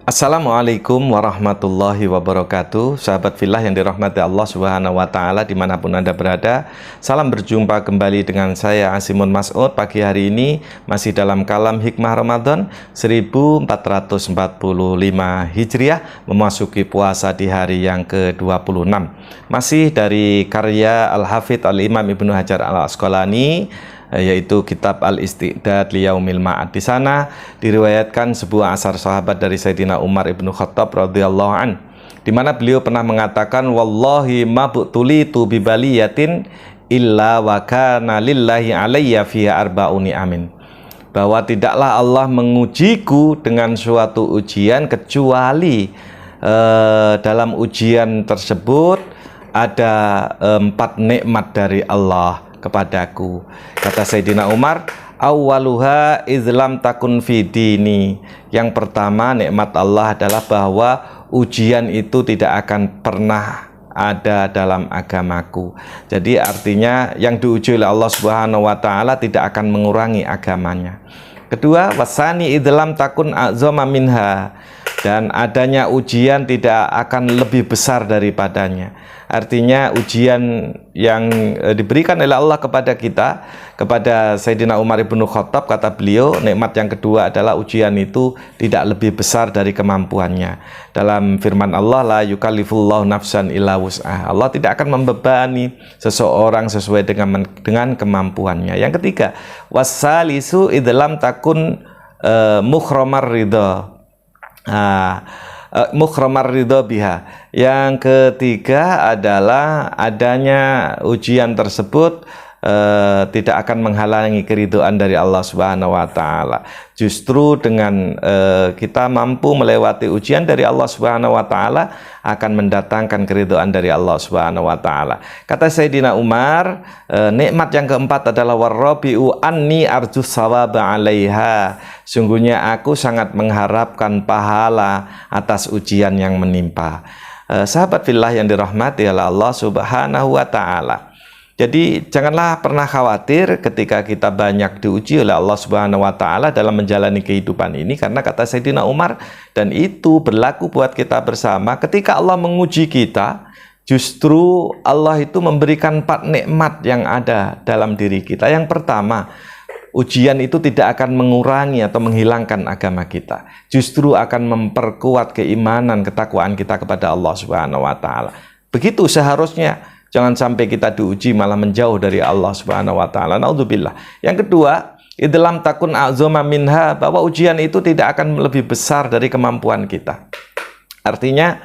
Assalamualaikum warahmatullahi wabarakatuh. Sahabat fillah yang dirahmati Allah Subhanahu wa Ta'ala, dimanapun Anda berada, salam berjumpa kembali dengan saya Asimun Mas'ud. Pagi hari ini masih dalam kalam Hikmah Ramadan 1445 Hijriah, memasuki puasa di hari yang ke-26. Masih dari karya Al-Hafidh Al-Imam Ibnu Hajar Al-Asqalani, yaitu kitab Al-Isti'dad Liyaumil Ma'ad. Di sana diriwayatkan sebuah asar sahabat dari Sayyidina Umar ibnu Khattab radhiyallahu an, di mana beliau pernah mengatakan, wallahi ma butulitu bibaliyatin illa wa kana lillahi alayya fiha arba'uni amin, bahwa tidaklah Allah mengujiku dengan suatu ujian kecuali dalam ujian tersebut ada 4 nikmat dari Allah kepadaku. Kata Sayyidina Umar, awwaluha izlam takun fi dini. Yang pertama, nikmat Allah adalah bahwa ujian itu tidak akan pernah ada dalam agamaku. Jadi artinya yang diuji oleh Allah Subhanahu wa Ta'ala tidak akan mengurangi agamanya. Kedua, wasani idlam takun azama minha, dan adanya ujian tidak akan lebih besar daripadanya. Artinya ujian yang diberikan oleh Allah kepada kita, kepada Sayyidina Umar ibnu Khattab, kata beliau, nikmat yang kedua adalah ujian itu tidak lebih besar dari kemampuannya. Dalam firman Allah, la yukallifullahu nafsan illa wus'aha, Allah tidak akan membebani seseorang sesuai dengan kemampuannya. Yang ketiga, wassalisu idlam takun mukhramar ridha, mukhramar ridho biha. Yang ketiga adalah adanya ujian tersebut tidak akan menghalangi keridhaan dari Allah Subhanahu wa Ta'ala. Justru dengan kita mampu melewati ujian dari Allah Subhanahu wa Ta'ala akan mendatangkan keridhaan dari Allah Subhanahu wa Ta'ala. Kata Sayyidina Umar, nikmat yang keempat adalah warrabi'u anni arjus sawaba 'alaiha, sungguhnya aku sangat mengharapkan pahala atas ujian yang menimpa. Sahabat fillah yang dirahmati oleh Allah Subhanahu wa Ta'ala, jadi janganlah pernah khawatir ketika kita banyak diuji oleh Allah Subhanahu wa Ta'ala dalam menjalani kehidupan ini, karena kata Sayyidina Umar, dan itu berlaku buat kita bersama, ketika Allah menguji kita, justru Allah itu memberikan 4 nikmat yang ada dalam diri kita. Yang pertama, ujian itu tidak akan mengurangi atau menghilangkan agama kita, justru akan memperkuat keimanan, ketakwaan kita kepada Allah Subhanahu wa Ta'ala. Begitu seharusnya. Jangan sampai kita diuji malah menjauh dari Allah Subhanahu wa Ta'ala. Naudzubillah. Yang kedua, idlam takun azama minha, bahwa ujian itu tidak akan lebih besar dari kemampuan kita. Artinya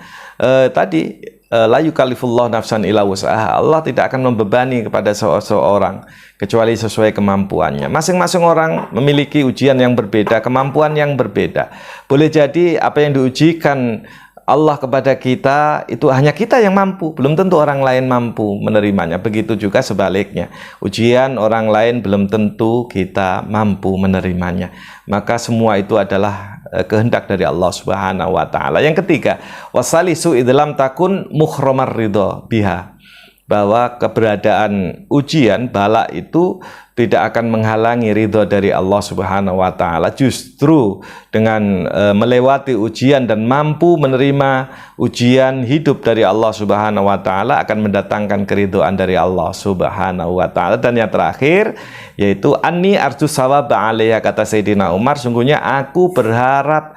tadi la yukallifullahu nafsan illa wus'aha, Allah tidak akan membebani kepada seseorang kecuali sesuai kemampuannya. Masing-masing orang memiliki ujian yang berbeda, kemampuan yang berbeda. Boleh jadi apa yang diujikan Allah kepada kita itu hanya kita yang mampu, belum tentu orang lain mampu menerimanya. Begitu juga sebaliknya, ujian orang lain belum tentu kita mampu menerimanya. Maka semua itu adalah kehendak dari Allah Subhanahu wa Ta'ala. Yang ketiga, wasalisu idlam takun mukhramar ridho biha, bahwa keberadaan ujian bala itu tidak akan menghalangi ridho dari Allah Subhanahu wa Ta'ala. Justru dengan melewati ujian dan mampu menerima ujian hidup dari Allah Subhanahu wa Ta'ala akan mendatangkan keridhaan dari Allah Subhanahu wa Ta'ala. Dan yang terakhir yaitu anni arjus sawaba 'alaiha, kata Sayyidina Umar, sungguhnya aku berharap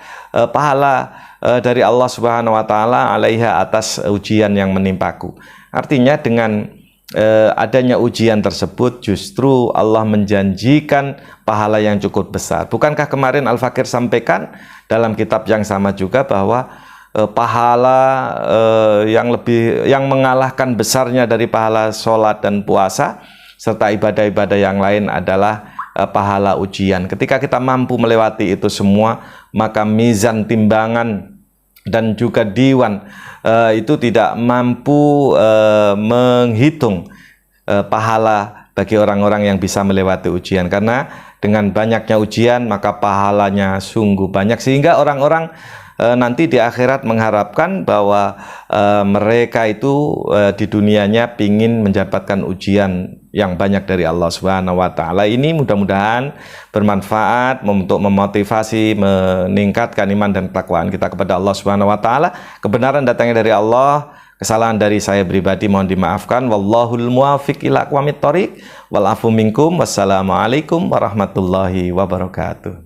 pahala dari Allah Subhanahu wa Ta'ala 'alaiha, atas ujian yang menimpaku. Artinya dengan adanya ujian tersebut justru Allah menjanjikan pahala yang cukup besar. Bukankah kemarin Al-Fakir sampaikan dalam kitab yang sama juga bahwa pahala yang mengalahkan besarnya dari pahala sholat dan puasa serta ibadah-ibadah yang lain adalah pahala ujian. Ketika kita mampu melewati itu semua, maka mizan timbangan dan juga diwan itu tidak mampu menghitung pahala bagi orang-orang yang bisa melewati ujian. Karena dengan banyaknya ujian maka pahalanya sungguh banyak, sehingga orang-orang nanti di akhirat mengharapkan bahwa mereka itu di dunianya ingin mendapatkan ujian yang banyak dari Allah Subhanahu wa taala. Ini mudah-mudahan bermanfaat untuk memotivasi, meningkatkan iman dan ketakwaan kita kepada Allah Subhanahu wa taala. Kebenaran datangnya dari Allah, kesalahan dari saya pribadi mohon dimaafkan. Wallahul muwaffiq ila aqwamit thoriq. Wal afu minkum. Wassalamualaikum warahmatullahi wabarakatuh.